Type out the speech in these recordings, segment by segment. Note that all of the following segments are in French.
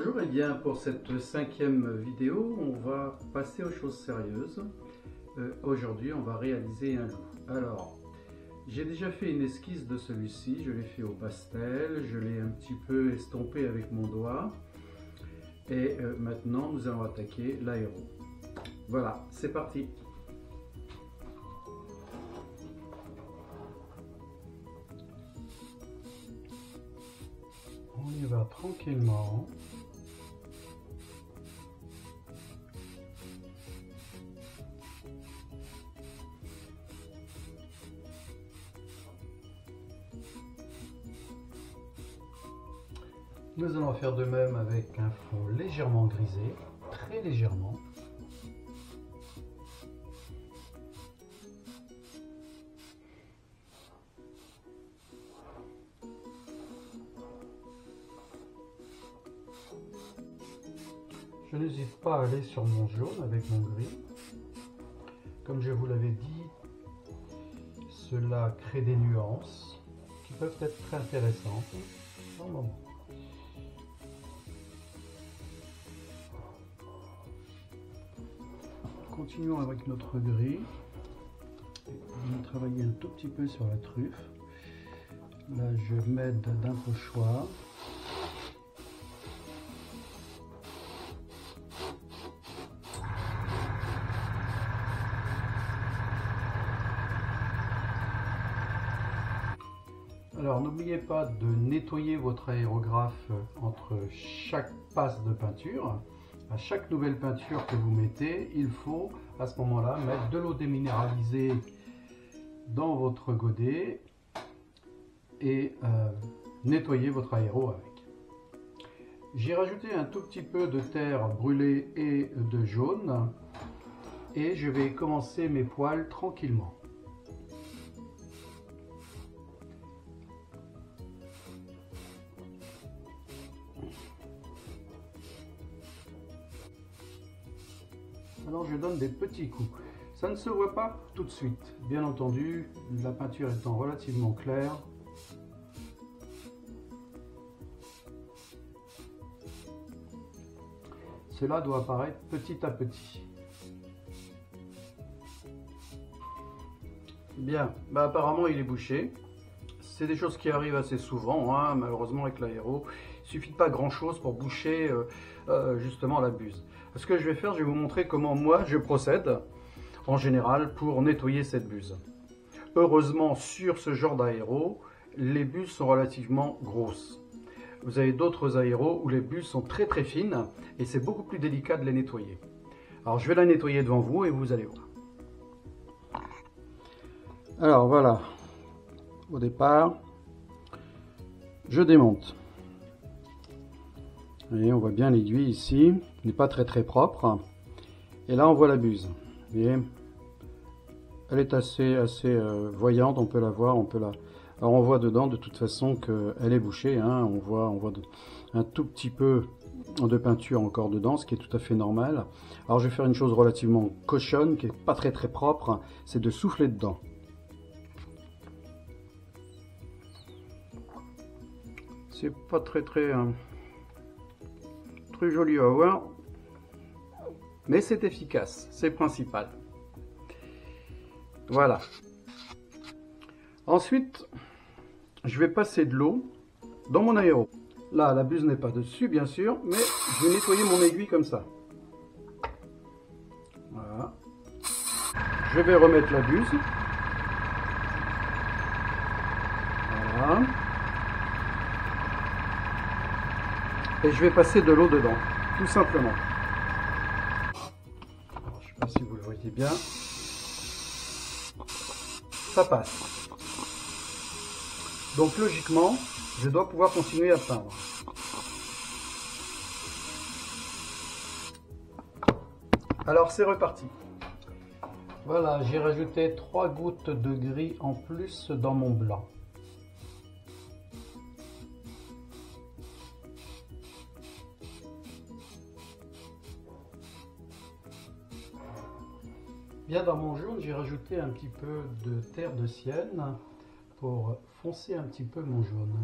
Bonjour, et bien pour cette 5e vidéo, on va passer aux choses sérieuses. Aujourd'hui, on va réaliser un loup. Alors, j'ai déjà fait une esquisse de celui-ci, je l'ai fait au pastel, je l'ai un petit peu estompé avec mon doigt. Et maintenant, nous allons attaquer l'aéro. Voilà, c'est parti. On y va tranquillement. Nous allons faire de même avec un fond légèrement grisé, très légèrement. Je n'hésite pas à aller sur mon jaune avec mon gris. Comme je vous l'avais dit, cela crée des nuances qui peuvent être très intéressantes. Un moment. Continuons avec notre gris. On va travailler un tout petit peu sur la truffe. Là, je m'aide d'un pochoir. Alors, n'oubliez pas de nettoyer votre aérographe entre chaque passe de peinture. À chaque nouvelle peinture que vous mettez, il faut à ce moment-là mettre de l'eau déminéralisée dans votre godet et nettoyer votre aéro avec. J'ai rajouté un tout petit peu de terre brûlée et de jaune et je vais commencer mes poils tranquillement. Alors je donne des petits coups. Ça ne se voit pas tout de suite. Bien entendu, la peinture étant relativement claire. Cela doit apparaître petit à petit. Bien, apparemment il est bouché. C'est des choses qui arrivent assez souvent, hein, malheureusement avec l'aéro. Il suffit de pas grand chose pour boucher justement la buse. Ce que je vais faire, je vais vous montrer comment moi je procède en général pour nettoyer cette buse. Heureusement, sur ce genre d'aéro, les buses sont relativement grosses. Vous avez d'autres aéros où les buses sont très très fines et c'est beaucoup plus délicat de les nettoyer. Alors je vais la nettoyer devant vous et vous allez voir. Alors voilà, au départ, je démonte. Et on voit bien l'aiguille ici, n'est pas très propre. Et là on voit la buse. Vous voyez, elle est assez voyante, on peut la voir, Alors on voit dedans de toute façon qu'elle est bouchée, hein. On voit un tout petit peu de peinture encore dedans, ce qui est tout à fait normal. Alors je vais faire une chose relativement cochonne, qui est pas très propre, c'est de souffler dedans. C'est pas très joli à voir, mais c'est efficace, c'est le principal. Voilà. Ensuite, je vais passer de l'eau dans mon aéro. Là, la buse n'est pas dessus, bien sûr, mais je vais nettoyer mon aiguille comme ça. Voilà. Je vais remettre la buse. Voilà. Et je vais passer de l'eau dedans, tout simplement. Alors, je ne sais pas si vous le voyez bien. Ça passe. Donc logiquement, je dois pouvoir continuer à peindre. Alors c'est reparti. Voilà, j'ai rajouté 3 gouttes de gris en plus dans mon blanc. Bien, dans mon jaune, j'ai rajouté un petit peu de terre de sienne pour foncer un petit peu mon jaune.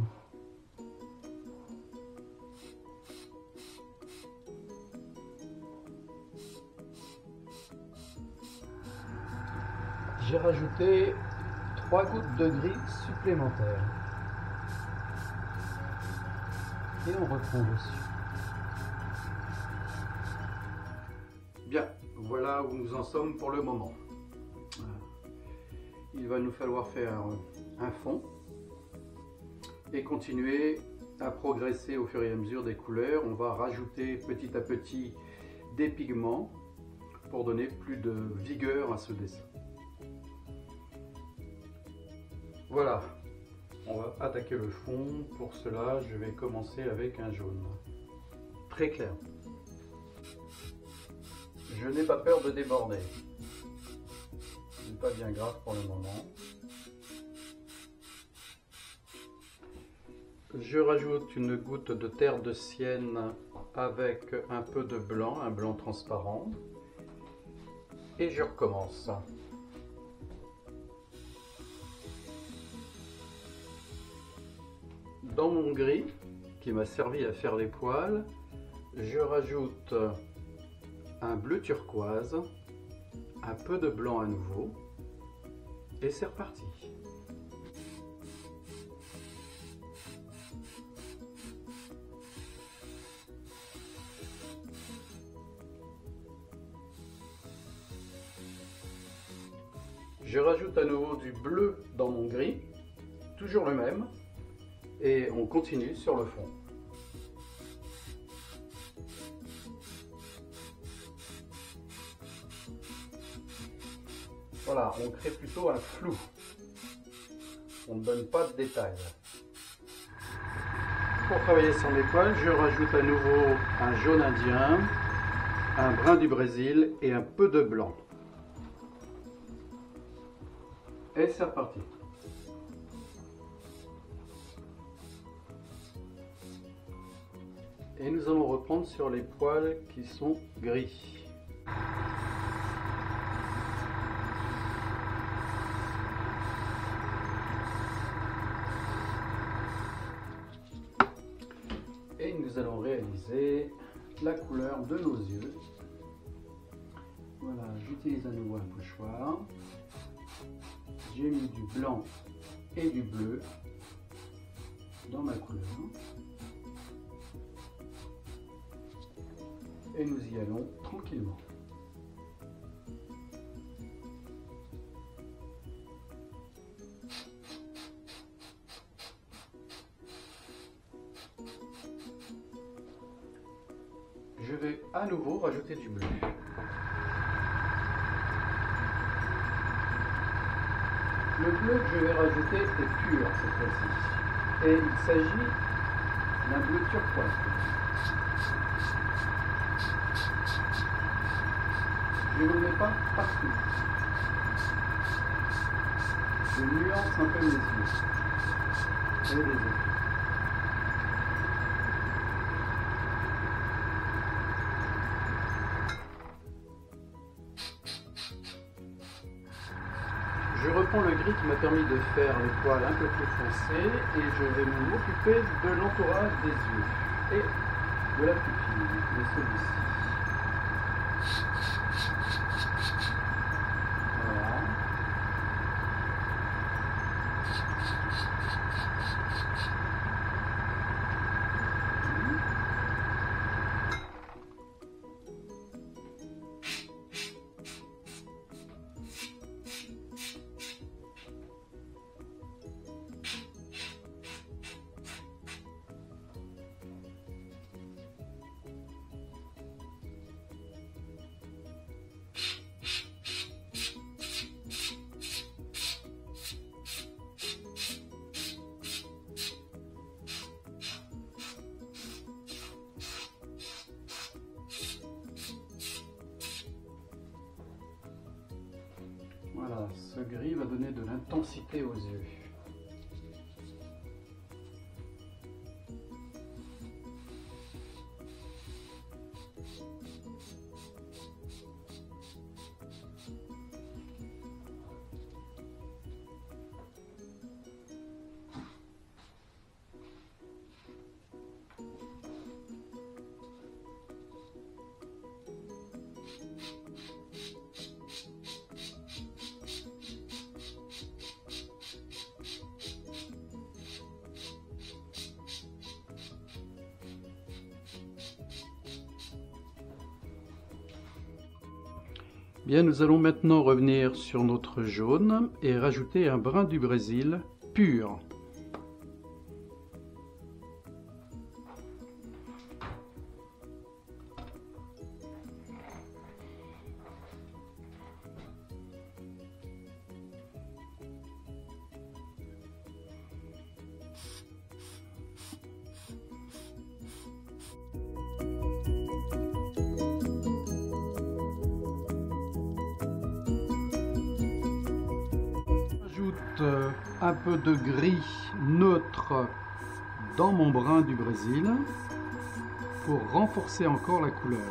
j'ai rajouté 3 gouttes de gris supplémentaires. Et on reprend dessus. Bien, voilà où nous en sommes pour le moment. Il va nous falloir faire un fond et continuer à progresser au fur et à mesure des couleurs. On va rajouter petit à petit des pigments pour donner plus de vigueur à ce dessin. Voilà, on va attaquer le fond. Pour cela, je vais commencer avec un jaune très clair. Je n'ai pas peur de déborder. Ce n'est pas bien grave pour le moment. Je rajoute une goutte de terre de sienne avec un peu de blanc, un blanc transparent. Et je recommence. Dans mon gris, qui m'a servi à faire les poils, je rajoute un bleu turquoise, un peu de blanc à nouveau, et c'est reparti. Je rajoute à nouveau du bleu dans mon gris, toujours le même, et on continue sur le fond. Voilà, on crée plutôt un flou. On ne donne pas de détails. Pour travailler sur mes poils, je rajoute à nouveau un jaune indien, un brun du Brésil et un peu de blanc. Et c'est reparti. Et nous allons reprendre sur les poils qui sont gris. Et nous allons réaliser la couleur de nos yeux. Voilà, j'utilise à nouveau un pochoir. J'ai mis du blanc et du bleu dans ma couleur. Et nous y allons tranquillement. Je vais à nouveau rajouter du bleu. Le bleu que je vais rajouter est pur cette fois-ci. Et il s'agit d'un bleu turquoise. Je ne le mets pas partout. Je nuance un peu les yeux et les yeux. Je reprends le gris qui m'a permis de faire les poils un peu plus foncés et je vais m'occuper de l'entourage des yeux et de la pupille de celui-ci. Voilà. Voilà, ce gris va donner de l'intensité aux yeux. Bien, nous allons maintenant revenir sur notre jaune et rajouter un brin du Brésil pur. Un peu de gris neutre dans mon brin du Brésil pour renforcer encore la couleur.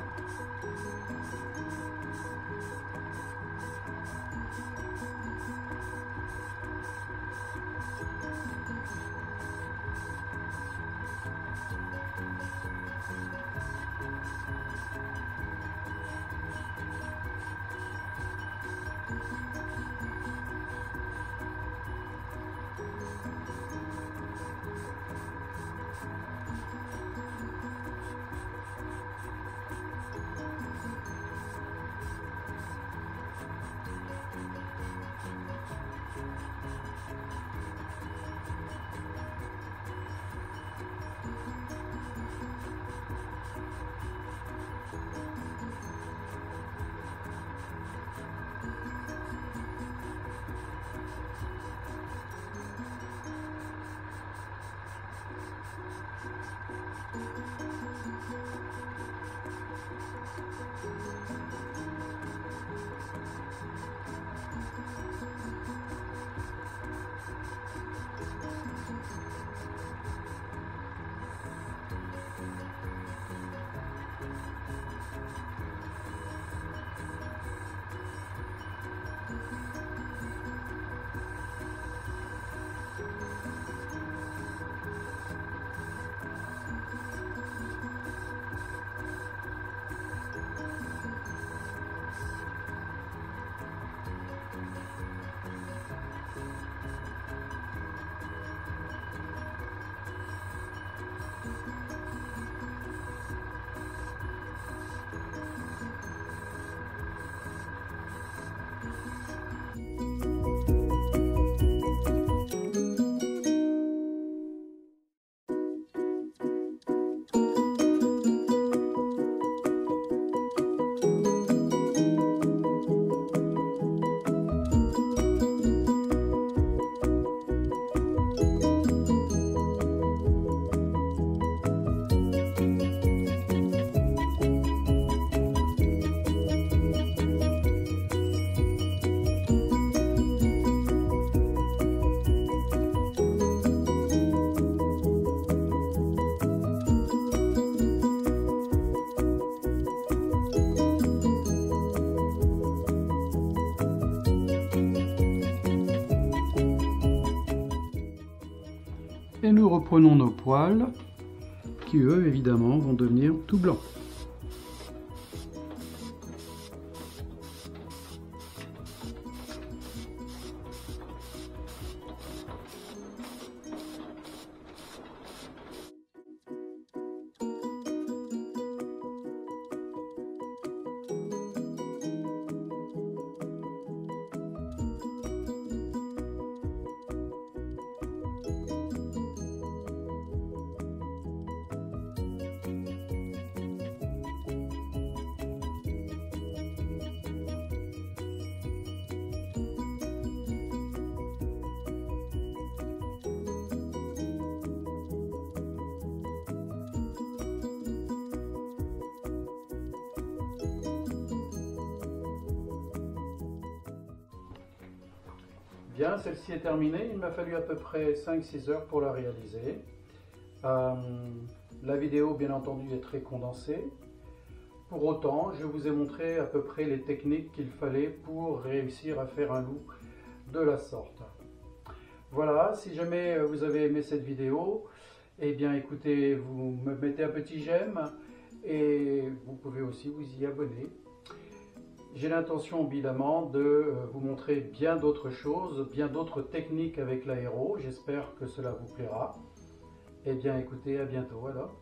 Et nous reprenons nos poils qui, eux, évidemment, vont devenir tout blancs. Bien, celle-ci est terminée. Il m'a fallu à peu près 5-6 heures pour la réaliser. La vidéo, bien entendu, est très condensée. Pour autant, je vous ai montré à peu près les techniques qu'il fallait pour réussir à faire un look de la sorte. Voilà, si jamais vous avez aimé cette vidéo, eh bien écoutez, vous me mettez un petit j'aime et vous pouvez aussi vous y abonner. J'ai l'intention évidemment de vous montrer bien d'autres choses, bien d'autres techniques avec l'aéro. J'espère que cela vous plaira. Eh bien écoutez, à bientôt alors.